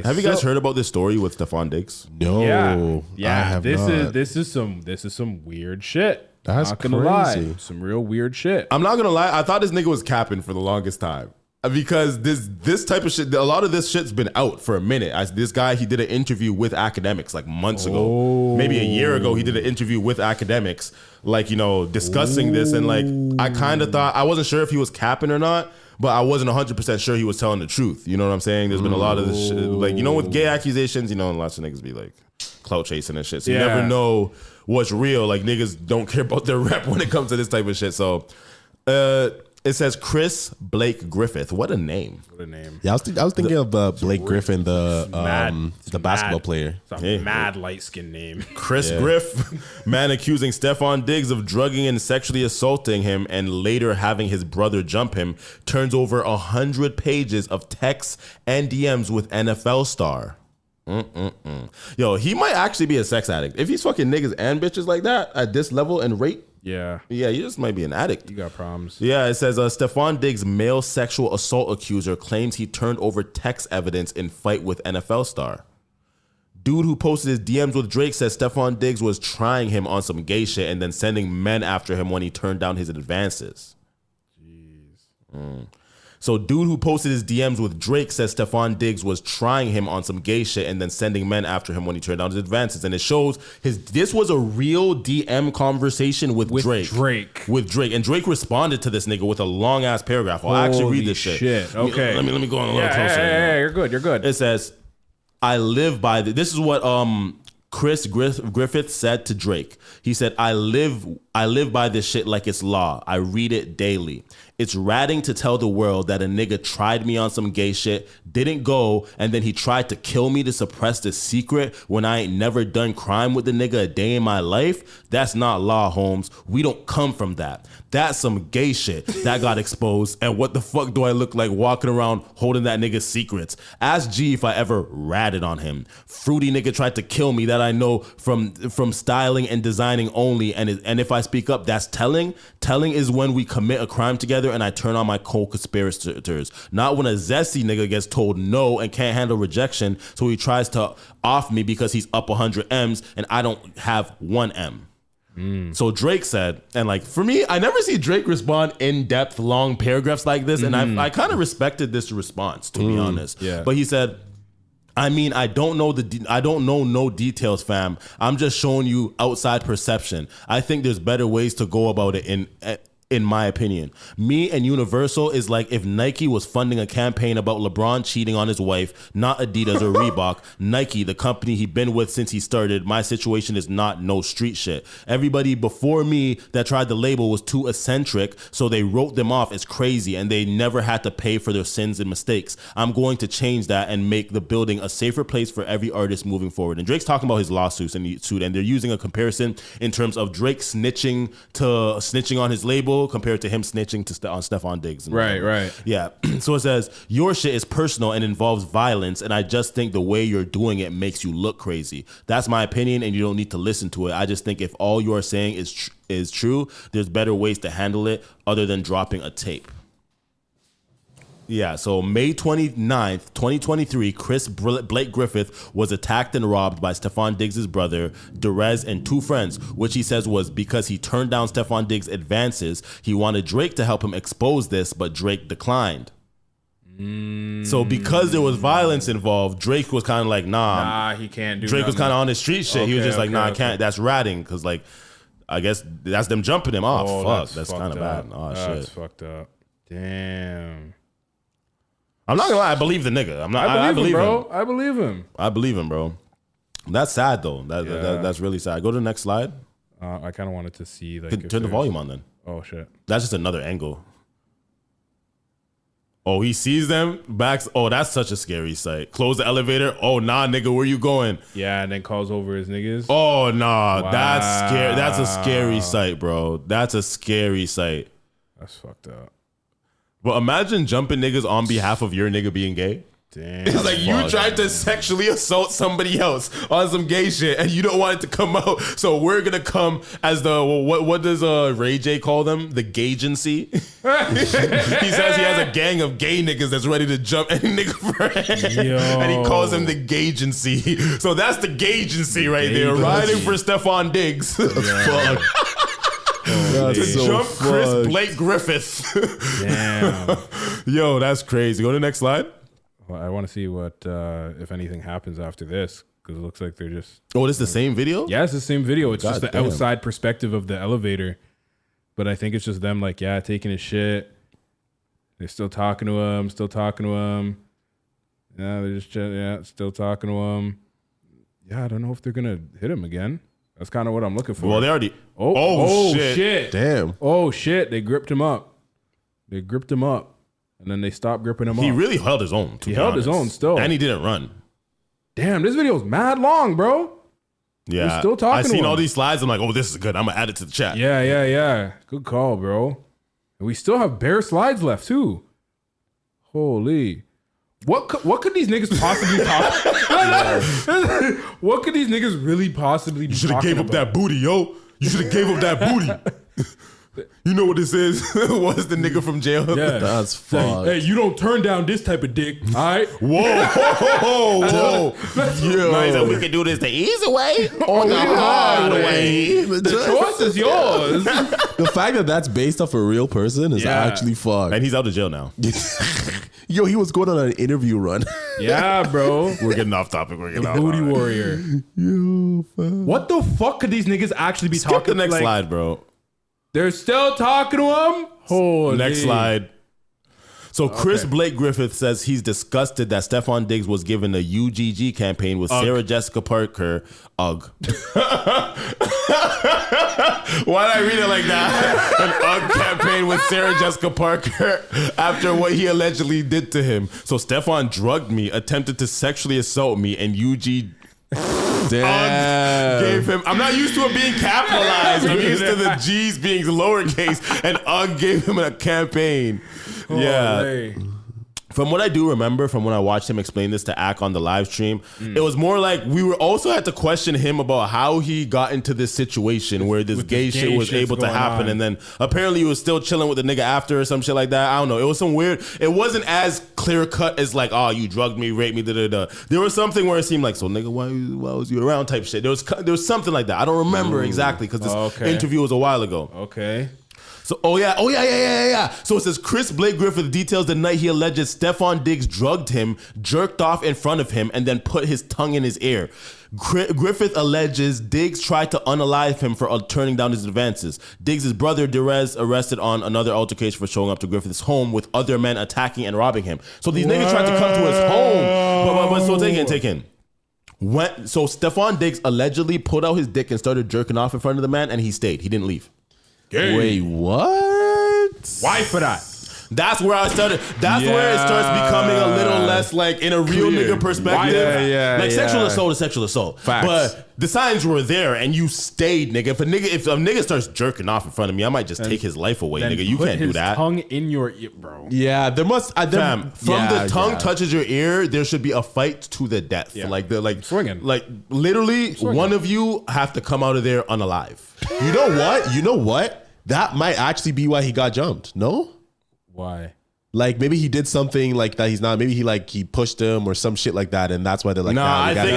Have you guys heard about this story with Stefon Diggs? No, yeah. I have not. This is some weird shit. That's not gonna crazy. lie, some real weird shit. I'm not gonna lie. I thought this nigga was capping for the longest time because this type of shit. A lot of this shit's been out for a minute. This guy, he did an interview with academics like months ago, maybe a year ago. He did an interview with academics, like discussing this, and like I kind of thought I wasn't sure if he was capping or not. But I wasn't 100% sure he was telling the truth. You know what I'm saying? There's been a lot of this shit. Like, with gay accusations, lots of niggas be like clout chasing and shit. So you never know what's real. Like, niggas don't care about their rep when it comes to this type of shit. So it says Chris Blake Griffith. What a name. What a name. Yeah, I was thinking of Blake Griffin, the basketball player. It's a mad light-skinned name. Chris Griff, man accusing Stefon Diggs of drugging and sexually assaulting him and later having his brother jump him, turns over 100 pages of texts and DMs with NFL star. Yo, he might actually be a sex addict. If he's fucking niggas and bitches like that at this level and rate, yeah, he just might be an addict. You got problems. Yeah, it says Stefon Diggs, male sexual assault accuser, claims he turned over text evidence in fight with NFL star. Dude who posted his DMs with Drake says Stefon Diggs was trying him on some gay shit and then sending men after him when he turned down his advances. Jeez. So dude who posted his DMs with Drake says Stefon Diggs was trying him on some gay shit and then sending men after him when he turned down his advances. And it shows this was a real DM conversation with Drake. With Drake. And Drake responded to this nigga with a long ass paragraph. I'll actually read this shit. Okay. Let me go on a little closer. Yeah, you're good. It says, I live by this is what Chris Griffith said to Drake. He said, I live by this shit like it's law. I read it daily. It's ratting to tell the world that a nigga tried me on some gay shit, didn't go, and then he tried to kill me to suppress the secret when I ain't never done crime with the nigga a day in my life. That's not law, Holmes. We don't come from that. That's some gay shit that got exposed. And what the fuck do I look like walking around holding that nigga's secrets? Ask G if I ever ratted on him. Fruity nigga tried to kill me that I know from styling and designing only. And if I speak up, that's telling. Telling is when we commit a crime together and I turn on my co-conspirators. Not when a zesty nigga gets told no and can't handle rejection, so he tries to off me because he's up 100 M's and I don't have 1 M. So Drake said, and like for me, I never see Drake respond in depth, long paragraphs like this, and I kind of respected this response, to be honest. Yeah. But he said, I mean, I don't know no details, fam. I'm just showing you outside perception. I think there's better ways to go about it in my opinion. Me and Universal is like if Nike was funding a campaign about LeBron cheating on his wife, not Adidas or Reebok. Nike, the company he been with since he started. My situation is not no street shit. Everybody before me that tried the label was too eccentric, so they wrote them off as crazy and they never had to pay for their sins and mistakes. I'm going to change that and make the building a safer place for every artist moving forward. And Drake's talking about his lawsuits and they're using a comparison in terms of Drake snitching on his label compared to him snitching on Stefon Diggs. Right. Yeah. So it says, your shit is personal and involves violence, and I just think the way you're doing it makes you look crazy. That's my opinion, and you don't need to listen to it. I just think if all you are saying is true, there's better ways to handle it other than dropping a tape. Yeah, so May 29th, 2023, Chris Blake Griffith was attacked and robbed by Stefon Diggs' brother, Derez, and 2 friends, which he says was because he turned down Stefon Diggs' advances. He wanted Drake to help him expose this, but Drake declined. So because there was violence involved, Drake was kind of like, nah, he can't do Drake was nothing. kind of on the street shit. He was just like, I can't. That's ratting, because like, I guess that's them jumping him off. Fuck, that's kind of bad. Oh, shit. That's fucked up. Damn. I'm not gonna lie, I believe the nigga. I believe him, bro. I believe him, bro. That's sad though. That's really sad. Go to the next slide. I kind of wanted to see like Turn the volume on then. Oh shit. That's just another angle. Oh, he sees them, backs. Oh, that's such a scary sight. Close the elevator. Oh, nah, nigga, where you going? Yeah, and then calls over his niggas. Oh, nah, Wow. that's scary. That's a scary sight, bro. That's a scary sight. That's fucked up. But imagine jumping niggas on behalf of your nigga being gay. Damn. It's like you tried to sexually assault somebody else on some gay shit, and you don't want it to come out. So we're gonna come as the what does Ray J call them? The gaygency. He says he has a gang of gay niggas that's ready to jump any nigga for head, and he calls them the gaygency. So that's the gaygency right there, riding for Stefon Diggs. To jump Chris Blake Griffith. Damn. Yo, that's crazy. Go to the next slide. Well, I want to see what, if anything happens after this, because it looks like they're just... Oh, this is the same video? Yeah, it's the same video. It's just the damn. outside perspective of the elevator. But I think it's just them like, yeah, taking his shit. They're still talking to him, Yeah, they're just, still talking to him. Yeah, I don't know if they're going to hit him again. That's kind of what I'm looking for. Well, they already... Oh, shit. Damn. Oh, shit. They gripped him up. And then they stopped gripping him up. He really held his own. He held his own still. And he didn't run. Damn, this video's mad long, bro. Yeah. We're still talking I to seen him. all these slides. I'm like, oh, this is good. I'm going to add it to the chat. Yeah. Good call, bro. And we still have bare slides left, too. Holy. What could these niggas possibly talk? What could these niggas really possibly be You should have gave up that booty, yo. You should have gave up that booty. You know what this is? What's the nigga from jail? Yeah. That's fucked. Hey, you don't turn down this type of dick, all right? Whoa. Yo. No, he's like, we can do this the easy way or the hard way. The choice is yours. The fact that that's based off a real person is actually fucked. And he's out of jail now. Yo, he was going on an interview run. Yeah, bro. We're getting off topic. The booty warrior. Yo, fam. What the fuck could these niggas actually be Skip talking? the next like, slide, bro. They're still talking to him? Holy. Next slide. So Chris Blake Griffith says he's disgusted that Stefon Diggs was given a UGG campaign with Sarah Jessica Parker. Ugh. Why did I read it like that? An UGG campaign with Sarah Jessica Parker after what he allegedly did to him. So Stefon drugged me, attempted to sexually assault me, and UG Damn. gave him. I'm not used to it being capitalized. I'm used to the G's being lowercase, and UGG gave him a campaign. Yeah. Hey. From what I do remember from when I watched him explain this to Ak on the live stream, it was more like we were also had to question him about how he got into this situation where this gay shit was able to happen. And then apparently he was still chilling with the nigga after or some shit like that. I don't know. It was some weird, it wasn't as clear cut as like, oh, you drugged me, raped me, da-da-da. There was something where it seemed like, so nigga, why was you around type shit. There was something like that. I don't remember exactly because this interview was a while ago. Okay. So, yeah. So it says Chris Blake Griffith details the night he alleges Stefon Diggs drugged him, jerked off in front of him, and then put his tongue in his ear. Griffith alleges Diggs tried to unalive him for turning down his advances. Diggs' brother, Derez, arrested on another altercation for showing up to Griffith's home with other men attacking and robbing him. So these niggas tried to come to his home. But so take in. So Stefon Diggs allegedly pulled out his dick and started jerking off in front of the man, and he stayed. He didn't leave. Wait, what? Why for that? That's where I started. That's where it starts becoming a little less like in a real nigga perspective. Like sexual assault is sexual assault. Facts. But the signs were there and you stayed, nigga. If a nigga starts jerking off in front of me, I might just take his life away, nigga. You can't do that. Tongue in your ear, bro. Yeah, there must. Fam, from the tongue touches your ear, there should be a fight to the death. Yeah. Like swinging. Like literally, one of you have to come out of there unalive. You know what? That might actually be why he got jumped. No? Why? Like maybe he did something like that. He's not. Maybe he pushed him or some shit like that, and that's why they're like. I think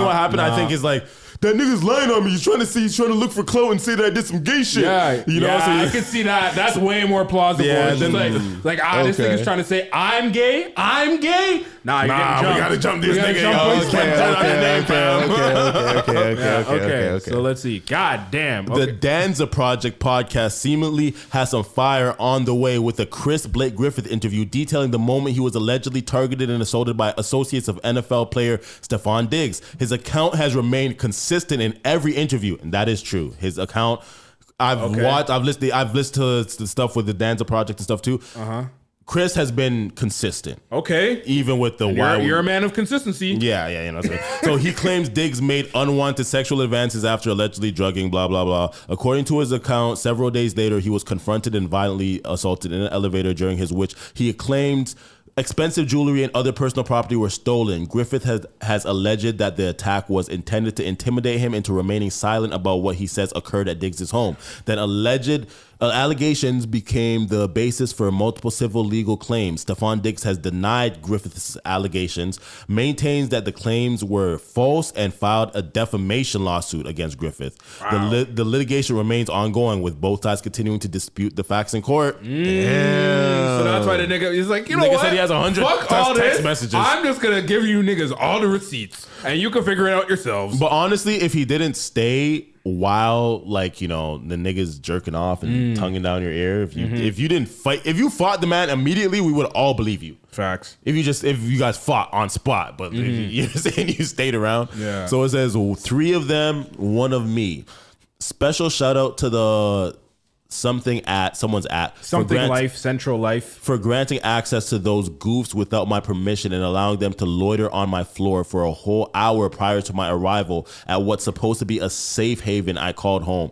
what happened. I think is like that nigga's lying on me. He's trying to look for clout and say that I did some gay shit. Yeah, you know. Yeah, So I can see that. That's way more plausible. Yeah, It's just this nigga's trying to say I'm gay. I'm gay. Nah, you're getting jumped. We gotta jump this nigga. Okay. So let's see. God damn. The Danza Project podcast seemingly has some fire on the way with a Chris Blake Griffith interview detailing the moment he was allegedly targeted and assaulted by associates of NFL player Stefon Diggs. His account has remained consistent in every interview, and that is true. His account, I've listened to the stuff with the Danza Project and stuff too. Chris has been consistent. Okay. Even with the you're a man of consistency. Yeah, you know what I'm saying? So he claims Diggs made unwanted sexual advances after allegedly drugging, blah, blah, blah. According to his account, several days later, he was confronted and violently assaulted in an elevator during which he claimed Expensive jewelry and other personal property were stolen. Griffith has alleged that the attack was intended to intimidate him into remaining silent about what he says occurred at Diggs' home. Then alleged allegations became the basis for multiple civil legal claims. Stefon Diggs has denied Griffith's allegations, maintains that the claims were false, and filed a defamation lawsuit against Griffith. Wow. The litigation remains ongoing, with both sides continuing to dispute the facts in court. Damn. So that's why the nigga is like, you know Nigga what? said he has 100 Fuck all text this. messages. I'm just gonna give you niggas all the receipts, and you can figure it out yourselves. But honestly, if he didn't stay while, like, you know, the niggas jerking off and tonguing down your ear, if you didn't fight, if you fought the man immediately, we would all believe you. Facts. If you guys fought on spot, but if you're saying you stayed around. Yeah. So it says 3 of them, 1 of me. Special shout out to the someone's at Central Life. for granting access to those goofs without my permission and allowing them to loiter on my floor for a whole hour prior to my arrival at what's supposed to be a safe haven I called home.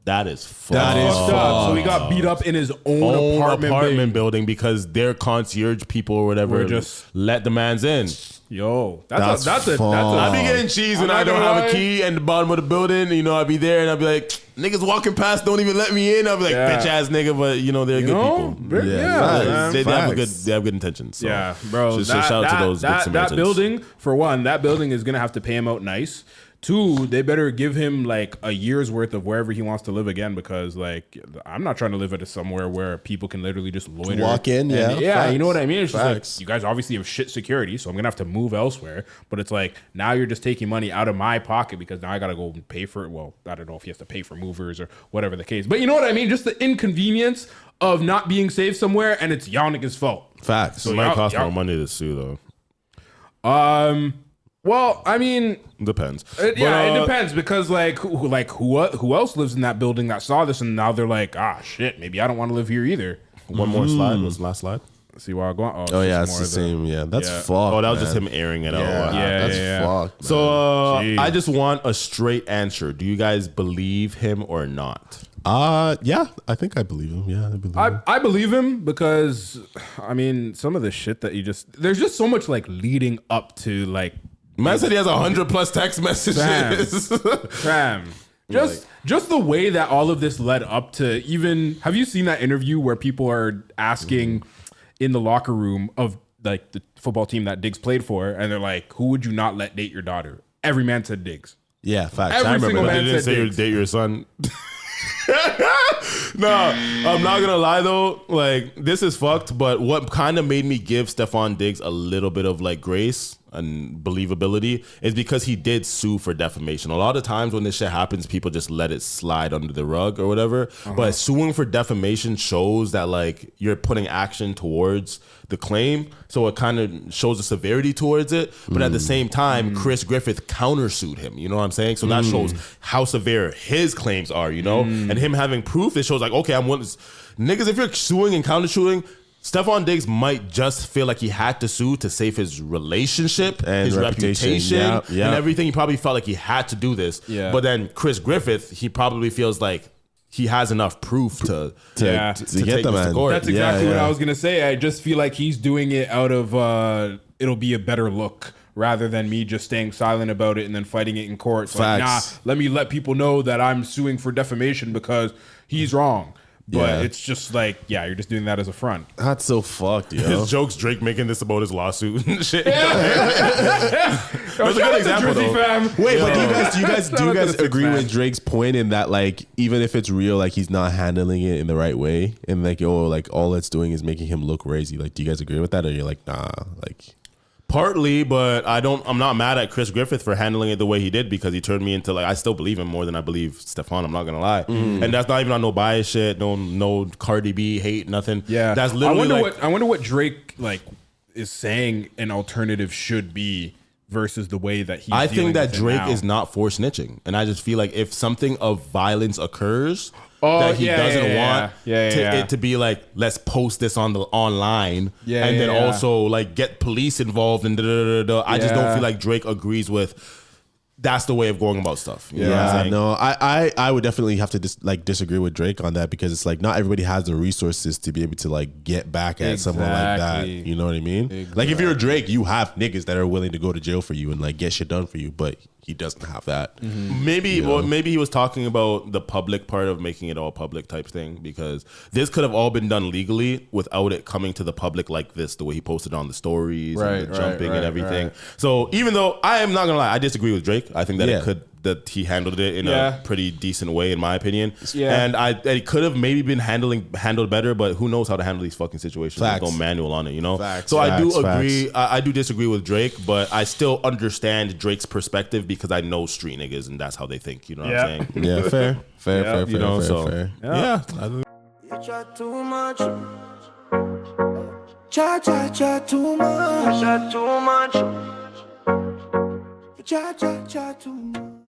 That is fucked. That is Fucked up. So he got beat up in his own apartment building because their concierge people or whatever Were just- let the mans in. Yo, That's that's a fucked. I be getting cheese when I don't have a key in the bottom of the building. You know, I'd be there and I'd be like, niggas walking past don't even let me in. I'd be like, Yeah. bitch ass nigga, but you know they're good people. Yeah, They have Facts. they have good intentions. So. yeah, bro. Just shout out to those good that Samaritans. building, for one, that building is gonna have to pay him out nice. 2, they better give him like a year's worth of wherever he wants to live again, because like I'm not trying to live at somewhere where people can literally just loiter, Walk in, and, yeah, you know what I mean. It's just facts. like, you guys obviously have shit security, so I'm gonna have to move elsewhere. But it's like, now you're just taking money out of my pocket because now I gotta go and pay for it. Well, I don't know if he has to pay for movers or whatever the case, but you know what I mean. Just the inconvenience of not being safe somewhere, and it's y'all niggas' fault. Facts. It might cost more money to sue though. Well, I mean, Depends. it depends, because who else lives in that building that saw this and now they're like, shit, maybe I don't want to live here either. One more slide. What's the last slide? See where I'm going? Oh yeah, it's the same. Yeah, that's fucked. Oh, that was man. just him airing it out. That's fucked. So Jeez. I just want a straight answer. Do you guys believe him or not? Yeah, I think I believe him. Yeah, I believe him. I believe him because, I mean, some of the shit that there's just so much like leading up to like. Man said he has 100+ text messages. Fam. Just the way that all of this led up to, even, have you seen that interview where people are asking in the locker room of like the football team that Diggs played for, and they're like, who would you not let date your daughter? Every man said Diggs. Yeah, facts. Every I remember single that. man They didn't said say you Diggs. date your son. No, I'm not gonna lie though. Like, this is fucked. But what kind of made me give Stefon Diggs a little bit of like grace and believability is because he did sue for defamation. A lot of times when this shit happens, people just let it slide under the rug or whatever. But suing for defamation shows that like you're putting action towards the claim, so it kind of shows the severity towards it. But at the same time, Chris Griffith countersued him. You know what I'm saying? So that shows how severe his claims are. You know, and him having proof, it shows like, okay, I'm willing. Niggas, if you're suing and countersuing, Stefon Diggs might just feel like he had to sue to save his relationship, And his reputation, yeah. and everything. He probably felt like he had to do this. Yeah. But then Chris Griffith, he probably feels like he has enough proof to get take the this to man. court. That's exactly what yeah. I was gonna say. I just feel like he's doing it out of it'll be a better look rather than me just staying silent about it and then fighting it in court. It's like, Facts. let me let people know that I'm suing for defamation because he's wrong. But Yeah. it's just like, you're just doing that as a front. That's so fucked, yo. His jokes, Drake making this about his lawsuit and shit. That's a good example, though. Wait, but do you guys Shout out to the six agree man. with Drake's point in that like even if it's real, like he's not handling it in the right way, and like like all it's doing is making him look crazy? Like, do you guys agree with that, or you're like, nah, like? Partly, but I'm not mad at Chris Griffith for handling it the way he did, because he turned me into like, I still believe him more than I believe Stefon. I'm not gonna lie, and that's not even on no bias shit, no Cardi B hate, nothing. Yeah, that's literally I wonder what Drake like is saying an alternative should be versus the way that he's. I dealing think that with it Drake now. is not for snitching, and I just feel like if something of violence occurs, that he doesn't want it to be like, let's post this on the online, and then also like get police involved and I just don't feel like Drake agrees with that's the way of going about stuff. You know what I'm Yeah, saying? no, I would definitely have to disagree with Drake on that because it's like not everybody has the resources to be able to like get back at someone like that. Exactly. You know what I mean? Exactly. Like if you're Drake, you have niggas that are willing to go to jail for you and like get shit done for you, but he doesn't have that. Maybe maybe he was talking about the public part of making it all public type thing, because this could have all been done legally without it coming to the public like this, the way he posted on the stories and the jumping and everything. So even though I am not gonna lie, I disagree with Drake. I think that that he handled it in a pretty decent way, in my opinion. And it could have maybe been handled better, but who knows how to handle these fucking situations? There's no manual on it, you know? So I do agree. I do disagree with Drake, but I still understand Drake's perspective because I know street niggas and that's how they think. You know what I'm saying? Yeah, fair. You know, fair. Yeah. You chat too much. Chat too much. Chat too much. Chat too much.